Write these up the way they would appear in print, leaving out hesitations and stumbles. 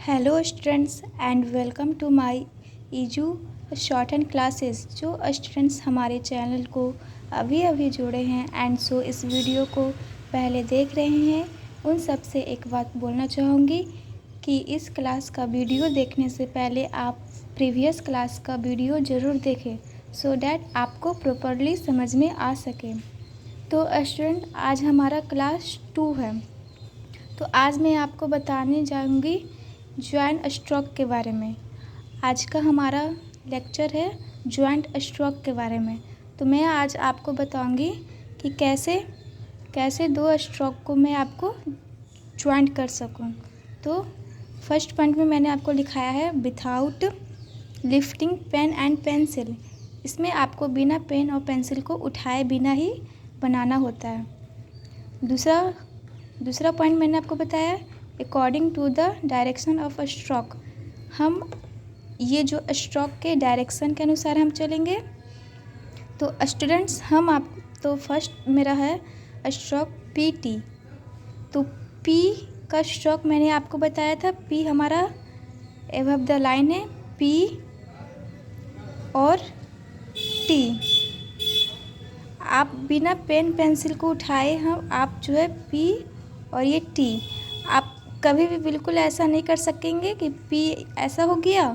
Hello students and welcome to my ईजू short and classes. जो students हमारे channel को अभी अभी जुड़े हैं एंड सो इस वीडियो को पहले देख रहे हैं, उन सब से एक बात बोलना चाहूँगी कि इस क्लास का वीडियो देखने से पहले आप प्रीवियस क्लास का वीडियो ज़रूर देखें सो डैट आपको प्रॉपरली समझ में आ सके। तो स्टूडेंट आज हमारा क्लास 2 है। तो आज मैं आपको बताने जाऊँगी जॉइंट स्ट्रोक के बारे में। आज का हमारा लेक्चर है जॉइंट स्ट्रोक के बारे में। तो मैं आज आपको बताऊंगी कि कैसे दो स्ट्रोक को मैं आपको जॉइंट कर सकूं। तो फर्स्ट पॉइंट में मैंने आपको लिखाया है without lifting pen and pencil. इसमें आपको बिना पेन और पेंसिल को उठाए बिना ही बनाना होता है। दूसरा पॉइंट मैंने आपको बताया according to the direction of a stroke. हम ये जो स्ट्रोक के डायरेक्शन के अनुसार हम चलेंगे। तो स्टूडेंट्स तो फर्स्ट मेरा है स्ट्रोक पी टी। तो पी का स्ट्रोक मैंने आपको बताया था, पी हमारा एबव द लाइन है, पी और टी। आप बिना पेन पेंसिल को उठाए आप जो है पी और ये टी, आप कभी भी बिल्कुल ऐसा नहीं कर सकेंगे कि पी ऐसा हो गया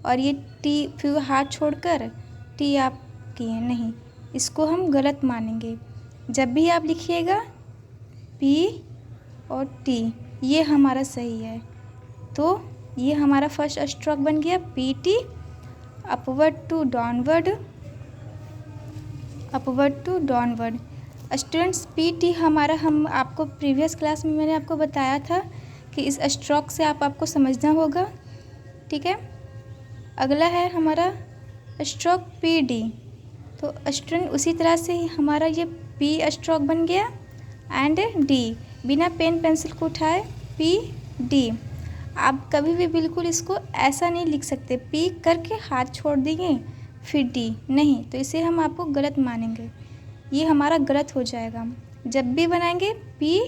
और ये टी फिर हाथ छोड़कर टी आप किए, नहीं, इसको हम गलत मानेंगे। जब भी आप लिखिएगा पी और टी ये हमारा सही है। तो ये हमारा फर्स्ट स्ट्रोक बन गया P T, upward to downward. Students P T हमारा हम आपको प्रीवियस क्लास में मैंने आपको बताया था कि इस स्ट्रोक से आपको समझना होगा, ठीक है। अगला है हमारा स्ट्रोक पी डी। तो स्टूडेंट उसी तरह से ही हमारा ये पी स्ट्रोक बन गया एंड डी, बिना पेन पेंसिल को उठाए पी डी। आप कभी भी बिल्कुल इसको ऐसा नहीं लिख सकते, पी करके हाथ छोड़ देंगे फिर डी, नहीं, तो इसे हम आपको गलत मानेंगे, ये हमारा गलत हो जाएगा। जब भी बनाएंगे पी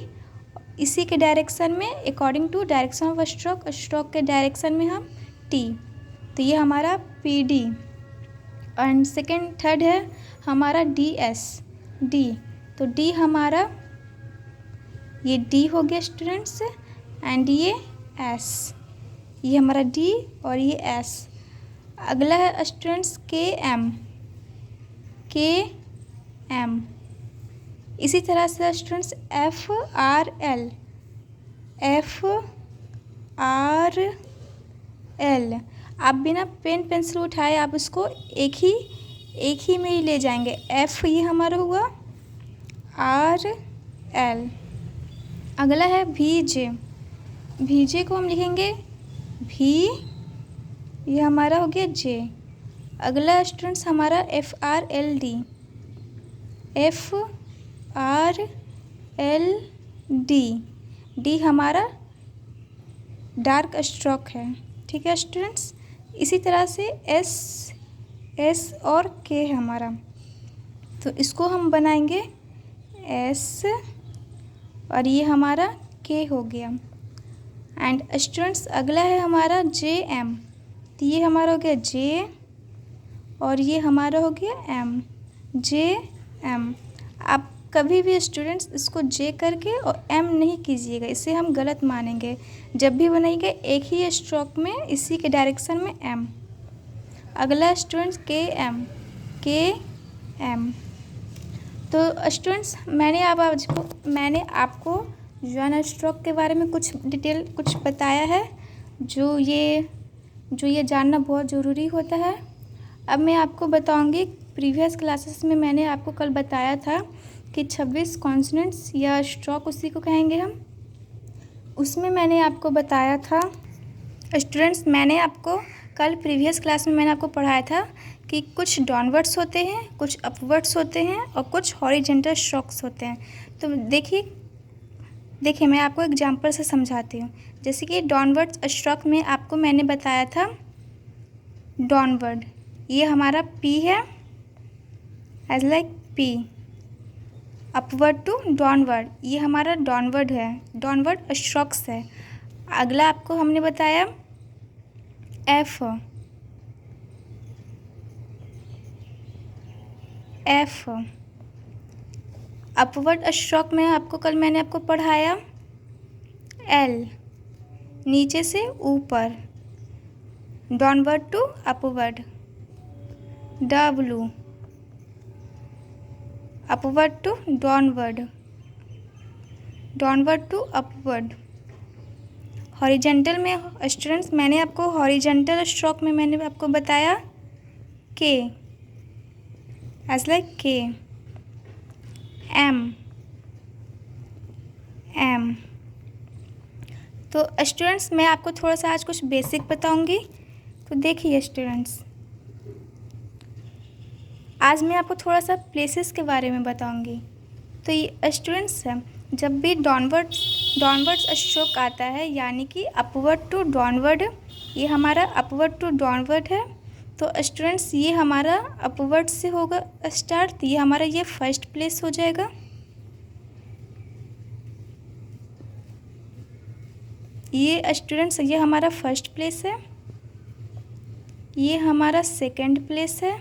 इसी के डायरेक्शन में according to direction of stroke के डायरेक्शन में हम टी, तो ये हमारा पी डी। एंड थर्ड है हमारा डी एस डी। तो डी हमारा ये डी हो गया स्टूडेंट्स एंड ये एस, ये हमारा डी और ये एस। अगला है स्टूडेंट्स के एम। इसी तरह से स्टूडेंट्स एफ आर एल। आप बिना पेन पेंसिल उठाए आप इसको एक ही में ही ले जाएंगे। एफ ये हमारा हुआ, आर एल। अगला है भी जे को हम लिखेंगे भी, ये हमारा हो गया जे। अगला स्टूडेंट्स हमारा F R L D. D हमारा डार्क स्ट्रोक है, ठीक है स्टूडेंट्स। इसी तरह से एस और के है हमारा, तो इसको हम बनाएंगे एस और ये हमारा के हो गया। एंड स्टूडेंट्स अगला है हमारा जे एम। तो ये हमारा हो गया जे और ये हमारा हो गया एम, जे एम। आप कभी भी स्टूडेंट्स इसको जे करके और एम नहीं कीजिएगा, इसे हम गलत मानेंगे। जब भी बनाइएगा एक ही स्ट्रोक में इसी के डायरेक्शन में एम। अगला स्टूडेंट्स के एम। तो स्टूडेंट्स मैंने आपको जॉइंट स्ट्रोक के बारे में कुछ बताया है जो ये जानना बहुत ज़रूरी होता है। अब मैं आपको बताऊंगी, प्रीवियस क्लासेस में मैंने आपको कल बताया था कि 26 कॉन्सोनेंट्स या स्ट्रोक उसी को कहेंगे हम। उसमें मैंने आपको बताया था स्टूडेंट्स, मैंने आपको कल प्रीवियस क्लास में मैंने आपको पढ़ाया था कि कुछ डाउनवर्ड्स होते हैं, कुछ अपवर्ड्स होते हैं और कुछ हॉरिजॉन्टल स्ट्रोक्स होते हैं। तो देखिए मैं आपको एग्जांपल से समझाती हूँ। जैसे कि डाउनवर्ड स्ट्रोक में आपको मैंने बताया था डाउनवर्ड, ये हमारा पी है, as like P. Upward to downward, ये हमारा डाउनवर्ड है, डाउनवर्ड स्ट्रोक्स है। अगला आपको हमने बताया एफ। एफ अपवर्ड स्ट्रोक में मैंने आपको पढ़ाया एल, नीचे से ऊपर, downward to upward. W upward to downward, downward to upward. Horizontal में स्टूडेंट्स मैंने आपको हॉरिजेंटल स्ट्रोक में मैंने आपको बताया K, as like K. M, M. तो स्टूडेंट्स मैं आपको थोड़ा सा आज कुछ बेसिक बताऊंगी। तो देखिए स्टूडेंट्स, आज मैं आपको थोड़ा सा प्लेसेस के बारे में बताऊंगी। तो ये स्टूडेंट्स जब भी डाउनवर्ड स्ट्रोक आता है, यानी कि अपवर्ड टू डाउनवर्ड, ये हमारा अपवर्ड टू डाउनवर्ड है। तो स्टूडेंट्स ये हमारा अपवर्ड से होगा स्टार्ट, तो ये हमारा ये फर्स्ट प्लेस हो जाएगा। ये स्टूडेंट्स ये हमारा फर्स्ट प्लेस है, ये हमारा सेकंड प्लेस है,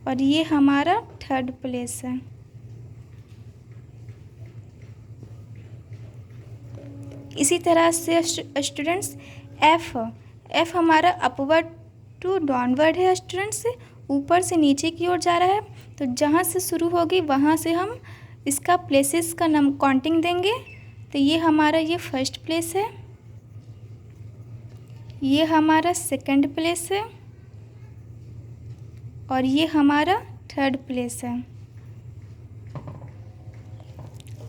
और ये हमारा थर्ड प्लेस है। इसी तरह से स्टूडेंट्स एफ हमारा अपवर्ड टू डाउनवर्ड है स्टूडेंट्स, ऊपर से नीचे की ओर जा रहा है। तो जहाँ से शुरू होगी वहाँ से हम इसका प्लेसेस का काउंटिंग देंगे। तो ये हमारा ये फर्स्ट प्लेस है, ये हमारा सेकंड प्लेस है, और ये हमारा थर्ड प्लेस है।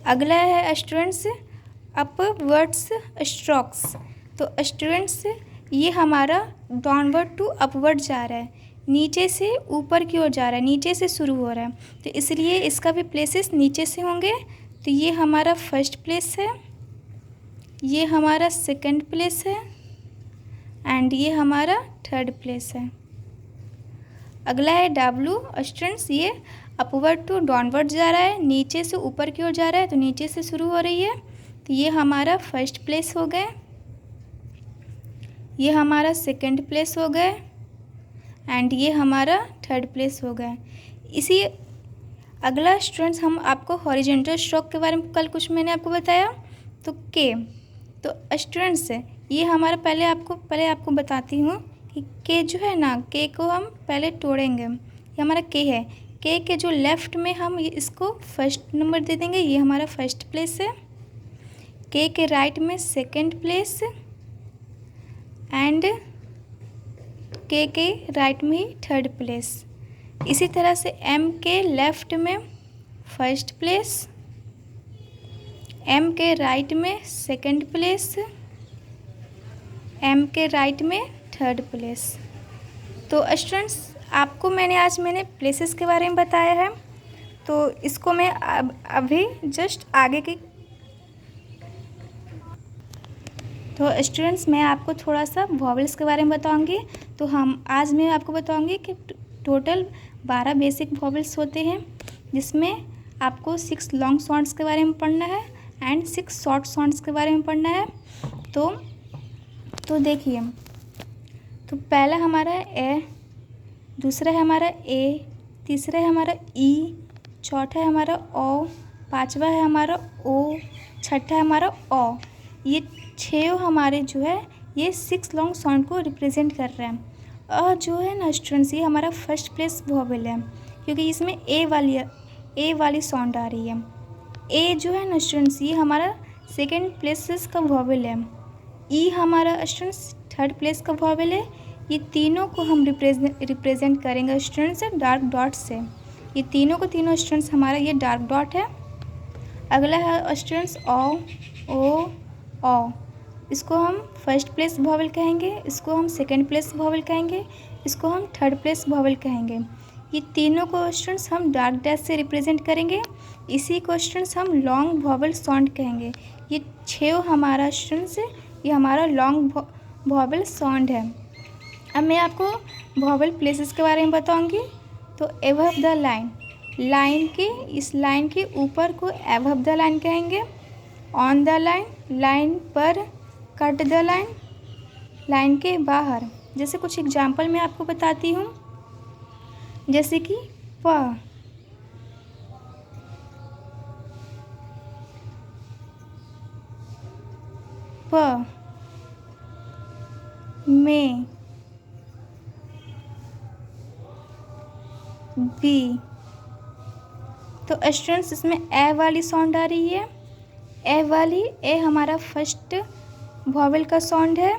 अगला है स्टूडेंट्स अपवर्ड्स स्ट्रोक्स। तो स्टूडेंट्स ये हमारा डाउनवर्ड टू अपवर्ड जा रहा है, नीचे से ऊपर की ओर जा रहा है, नीचे से शुरू हो रहा है। तो इसलिए इसका भी प्लेसेस नीचे से होंगे। तो ये हमारा फर्स्ट प्लेस है, ये हमारा सेकंड प्लेस है, एंड ये हमारा थर्ड प्लेस है। अगला है डब्लू। स्टूडेंट्स ये अपवर्ड टू डाउनवर्ड जा रहा है, नीचे से ऊपर की ओर जा रहा है, तो नीचे से शुरू हो रही है। तो ये हमारा फर्स्ट प्लेस हो गए, ये हमारा सेकंड प्लेस हो गए, एंड ये हमारा थर्ड प्लेस हो गए। इसी अगला स्टूडेंट्स हम आपको हॉरिजॉन्टल स्ट्रोक के बारे में कल कुछ मैंने आपको बताया। तो के, तो स्टूडेंट्स ये हमारा पहले आपको बताती हूँ कि के जो है ना, के को हम पहले तोड़ेंगे। ये हमारा के है, के जो लेफ़्ट में हम इसको फर्स्ट नंबर दे देंगे, ये हमारा फर्स्ट प्लेस है। के राइट में सेकंड प्लेस, एंड के राइट में ही थर्ड प्लेस। इसी तरह से एम के लेफ़्ट में फर्स्ट प्लेस, एम के राइट में सेकंड प्लेस, एम के राइट में थर्ड प्लेस। तो स्टूडेंट्स आपको मैंने प्लेसेस के बारे में बताया है। तो इसको मैं अभी जस्ट आगे की, तो स्टूडेंट्स मैं आपको थोड़ा सा वॉवेल्स के बारे में बताऊंगी। तो आज मैं आपको बताऊंगी कि टोटल 12 बेसिक वॉवेल्स होते हैं, जिसमें आपको 6 लॉन्ग साउंड्स के बारे में पढ़ना है एंड 6 शॉर्ट साउंड्स के बारे में पढ़ना है। तो देखिए, तो पहला हमारा है ए, दूसरा है हमारा ए, तीसरा है हमारा ई, चौथा है हमारा ओ, पांचवा है हमारा ओ, छठा है हमारा ओ। ये 6 हमारे जो है ये 6 लॉन्ग साउंड को रिप्रेजेंट कर रहे हैं। जो है ना स्टूडेंट्स, ये हमारा फर्स्ट प्लेस वॉवेल है, क्योंकि इसमें ए वाली साउंड आ रही है। ए जो है ना स्टूडेंट्स, ये हमारा सेकेंड प्लेसेस का वॉवेल है। ई हमारा स्टूडेंट्स थर्ड प्लेस का वॉवेल है। ये तीनों को हम रिप्रेजेंट करेंगे स्टूडेंट्स डार्क डॉट से। ये तीनों स्टूडेंट्स हमारा ये डार्क डॉट है। अगला है स्टूडेंट्स ओ। इसको हम फर्स्ट प्लेस वॉवेल कहेंगे, इसको हम सेकेंड प्लेस वॉवेल कहेंगे, इसको हम थर्ड प्लेस वॉवेल कहेंगे। ये तीनों को स्टूडेंट्स हम डार्क डैश से रिप्रेजेंट करेंगे। इसी को स्टूडेंट्स हम लॉन्ग वॉवेल साउंड कहेंगे। ये 6 हमारा स्टूडेंट्स ये हमारा लॉन्ग वॉवेल साउंड है। अब मैं आपको वॉवेल प्लेसेस के बारे में बताऊंगी। तो एबव द लाइन के, इस लाइन के ऊपर को एबव द लाइन कहेंगे। ऑन द लाइन, लाइन पर, कट द लाइन, लाइन के बाहर। जैसे कुछ एग्जाम्पल मैं आपको बताती हूँ, जैसे कि प, प में, बी। तो स्टूडेंट्स इसमें ए वाली साउंड आ रही है, ए वाली, ए हमारा फर्स्ट वॉवेल का साउंड है।